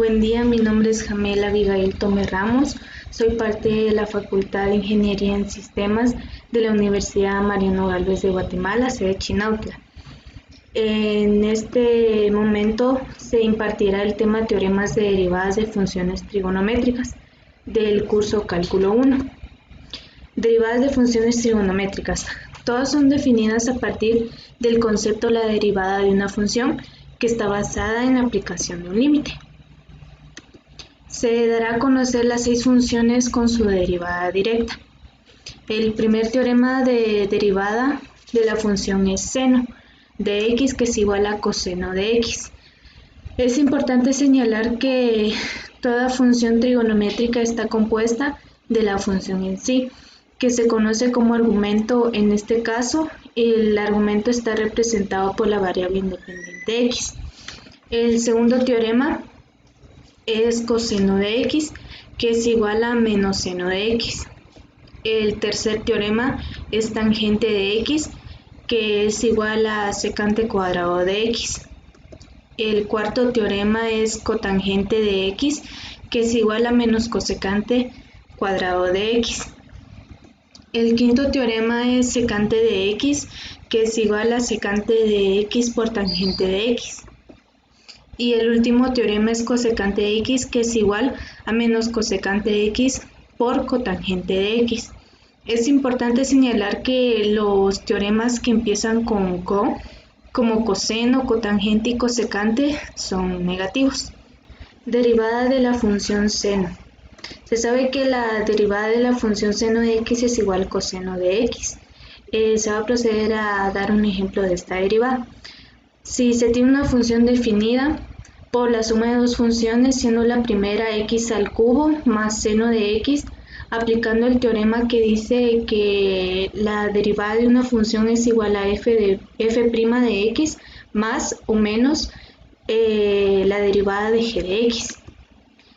Buen día, mi nombre es Jamel Abigail Tome Ramos, soy parte de la Facultad de Ingeniería en Sistemas de la Universidad Mariano Gálvez de Guatemala, sede Chinautla. En este momento se impartirá el tema Teoremas de derivadas de funciones trigonométricas del curso Cálculo 1. Derivadas de funciones trigonométricas. Todas son definidas a partir del concepto de la derivada de una función que está basada en la aplicación de un límite. Se dará a conocer las 6 funciones con su derivada directa. El primer teorema de derivada de la función es seno de x, que es igual a coseno de x. Es importante señalar que toda función trigonométrica está compuesta de la función en sí, que se conoce como argumento. En este caso, el argumento está representado por la variable independiente x. El segundo teorema es coseno de x, que es igual a menos seno de x. El tercer teorema es tangente de x, que es igual a secante cuadrado de x. El cuarto teorema es cotangente de x, que es igual a menos cosecante cuadrado de x. El quinto teorema es secante de x, que es igual a secante de x por tangente de x. Y el último teorema es cosecante de x, que es igual a menos cosecante de x por cotangente de x. Es importante señalar que los teoremas que empiezan con co, como coseno, cotangente y cosecante, son negativos. Derivada de la función seno. Se sabe que la derivada de la función seno de x es igual a coseno de x. Se va a proceder a dar un ejemplo de esta derivada. Si se tiene una función definida por la suma de dos funciones, siendo la primera x al cubo más seno de x, aplicando el teorema que dice que la derivada de una función es igual a f' de x más o menos la derivada de g de x.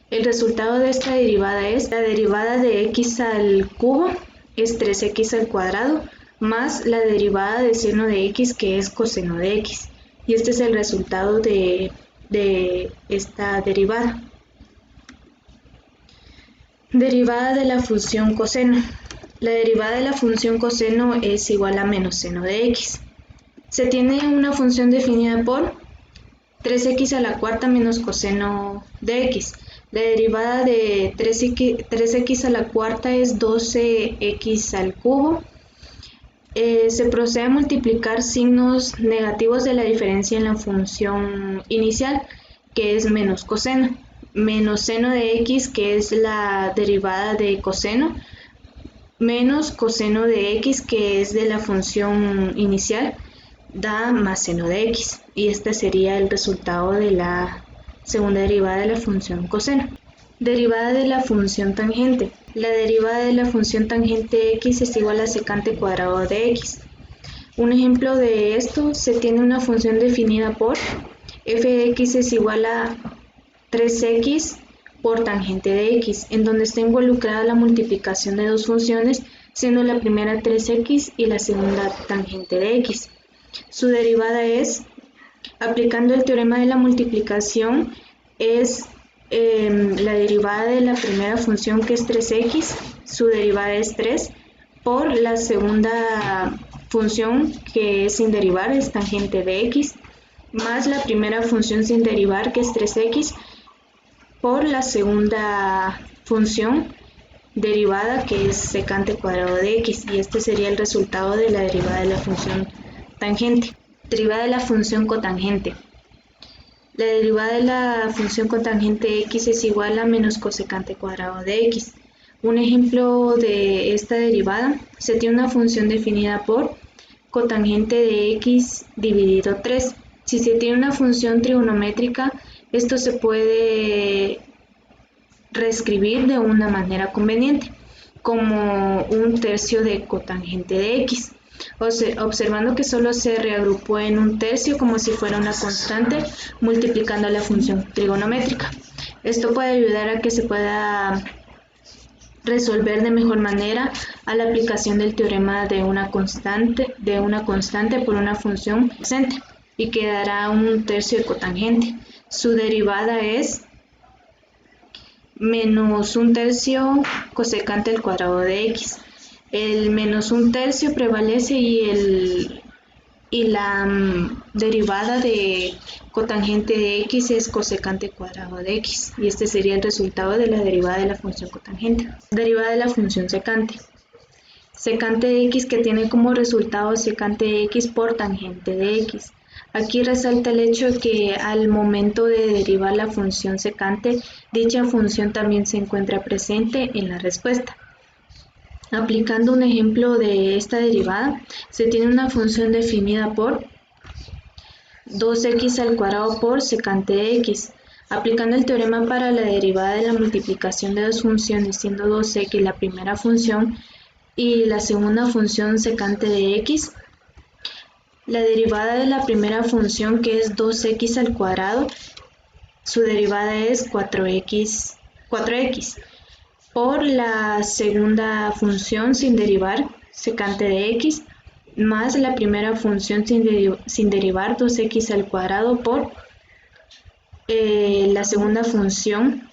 El resultado de esta derivada es la derivada de x al cubo es 3x al cuadrado más la derivada de seno de x, que es coseno de x. Y este es el resultado de esta derivada. Derivada de la función coseno. La derivada de la función coseno es igual a menos seno de x. Se tiene una función definida por 3x a la cuarta menos coseno de x. La derivada de 3x a la cuarta es 12x al cubo. Se procede a multiplicar signos negativos de la diferencia en la función inicial, que es menos coseno. Menos seno de x, que es la derivada de coseno, menos coseno de x, que es de la función inicial, da más seno de x. Y este sería el resultado de la segunda derivada de la función coseno. Derivada de la función tangente. La derivada de la función tangente de x es igual a secante cuadrado de x. Un ejemplo de esto: se tiene una función definida por f de x es igual a 3x por tangente de x, en donde está involucrada la multiplicación de dos funciones, siendo la primera 3x y la segunda tangente de x. Su derivada es, aplicando el teorema de la multiplicación, es la derivada de la primera función, que es 3x, su derivada es 3, por la segunda función, que es sin derivar, es tangente de x, más la primera función sin derivar, que es 3x, por la segunda función derivada, que es secante cuadrado de x. Y este sería el resultado de la derivada de la función tangente. Derivada de la función cotangente. La derivada de la función cotangente de x es igual a menos cosecante cuadrado de x. Un ejemplo de esta derivada: se tiene una función definida por cotangente de x dividido 3. Si se tiene una función trigonométrica, esto se puede reescribir de una manera conveniente, como un tercio de cotangente de x. Observando que solo se reagrupó en un tercio, como si fuera una constante, multiplicando la función trigonométrica. Esto puede ayudar a que se pueda resolver de mejor manera a la aplicación del teorema de una constante por una función presente, y quedará un tercio de cotangente. Su derivada es menos un tercio cosecante al cuadrado de x. El menos un tercio prevalece y la derivada de cotangente de x es cosecante cuadrado de x, y este sería el resultado de la derivada de la función cotangente. Derivada de la función secante. Secante de x que tiene como resultado secante de x por tangente de x. Aquí resalta el hecho de que al momento de derivar la función secante, dicha función también se encuentra presente en la respuesta. Aplicando un ejemplo de esta derivada, se tiene una función definida por 2x al cuadrado por secante de x. Aplicando el teorema para la derivada de la multiplicación de dos funciones, siendo 2x la primera función y la segunda función secante de x, la derivada de la primera función, que es 2x al cuadrado, su derivada es 4x por la segunda función sin derivar, secante de x, más la primera función sin derivar, 2x al cuadrado por la segunda función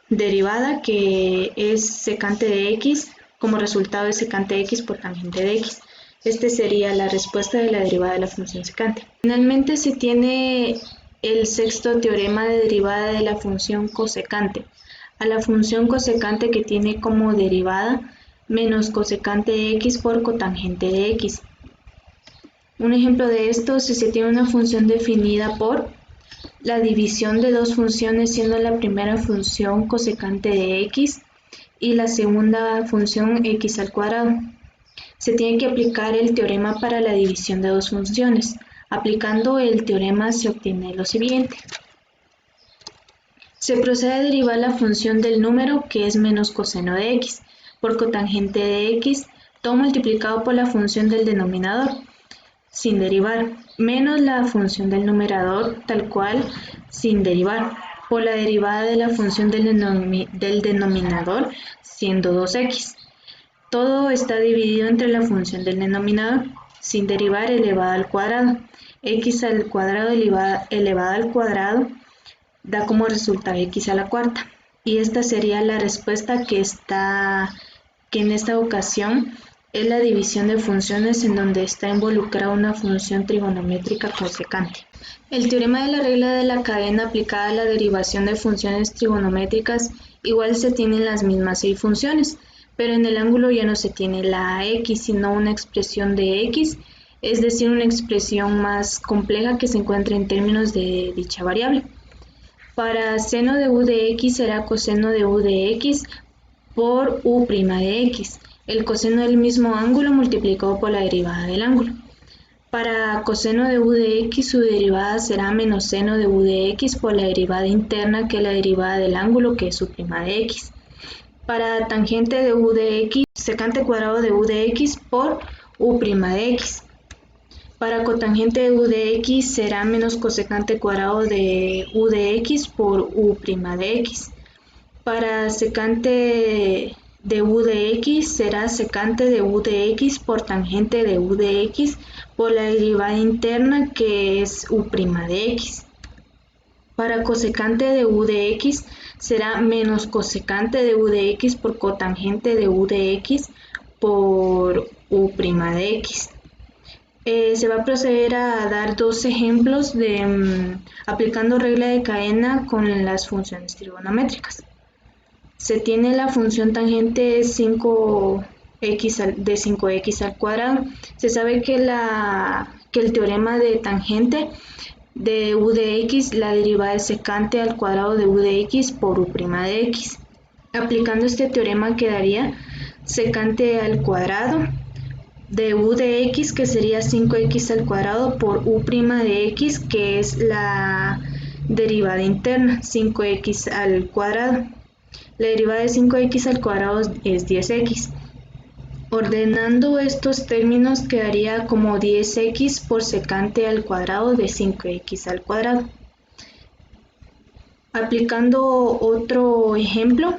derivada, que es secante de x, como resultado de secante de x por tangente de x. Este sería la respuesta de la derivada de la función secante. Finalmente se tiene el sexto teorema de derivada de la función cosecante. A la función cosecante que tiene como derivada menos cosecante de x por cotangente de x. Un ejemplo de esto, si se tiene una función definida por la división de dos funciones, siendo la primera función cosecante de x y la segunda función x al cuadrado. Se tiene que aplicar el teorema para la división de dos funciones. Aplicando el teorema se obtiene lo siguiente. Se procede a derivar la función del número, que es menos coseno de x, por cotangente de x, todo multiplicado por la función del denominador, sin derivar, menos la función del numerador, tal cual, sin derivar, por la derivada de la función del denominador, siendo 2x. Todo está dividido entre la función del denominador, sin derivar, elevada al cuadrado. X al cuadrado elevada al cuadrado da como resultado x a la cuarta. Y esta sería la respuesta que en esta ocasión es la división de funciones en donde está involucrada una función trigonométrica cosecante. El teorema de la regla de la cadena aplicada a la derivación de funciones trigonométricas igual se tienen las mismas 6 funciones, pero en el ángulo ya no se tiene la x, sino una expresión de x, es decir, una expresión más compleja que se encuentra en términos de dicha variable. Para seno de u de x será coseno de u de x por u' de x, el coseno del mismo ángulo multiplicado por la derivada del ángulo. Para coseno de u de x, su derivada será menos seno de u de x por la derivada interna, que es la derivada del ángulo, que es su' de x. Para tangente de u de x, secante cuadrado de u de x por u' de x. Para cotangente de u de x será menos cosecante cuadrado de u de x por u' de x. Para secante de u de x será secante de u de x por tangente de u de x por la derivada interna, que es u' de x. Para cosecante de u de x será menos cosecante de u de x por cotangente de u de x por u' de x. Se va a proceder a dar dos ejemplos de aplicando regla de cadena con las funciones trigonométricas. Se tiene la función tangente de 5x al cuadrado. Se sabe que el teorema de tangente de u de x, la derivada es secante al cuadrado de u de x por u' de x. Aplicando este teorema quedaría secante al cuadrado de u de x, que sería 5x al cuadrado por u' de x, que es la derivada interna, 5x al cuadrado. La derivada de 5x al cuadrado es 10x. Ordenando estos términos quedaría como 10x por secante al cuadrado de 5x al cuadrado. Aplicando otro ejemplo,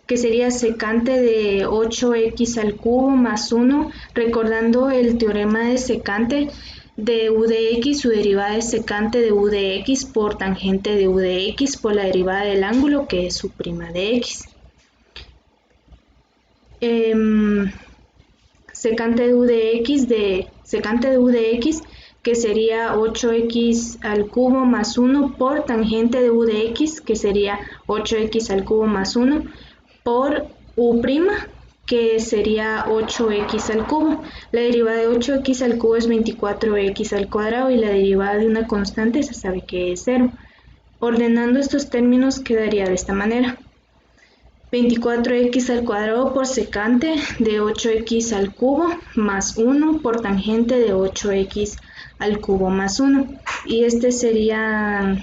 que sería secante de 8x al cubo más 1, recordando el teorema de secante, de u de x, su derivada es secante de u de x por tangente de u de x por la derivada del ángulo, que es su prima de x. Secante de u de x, que sería 8x al cubo más 1 por tangente de u de x, que sería 8x al cubo más 1 por u', que sería 8x al cubo. La derivada de 8x al cubo es 24x al cuadrado y la derivada de una constante se sabe que es 0. Ordenando estos términos quedaría de esta manera: 24x al cuadrado por secante de 8x al cubo más 1 por tangente de 8x al cubo más 1. Y este sería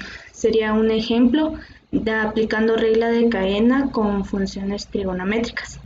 un ejemplo de aplicando regla de cadena con funciones trigonométricas.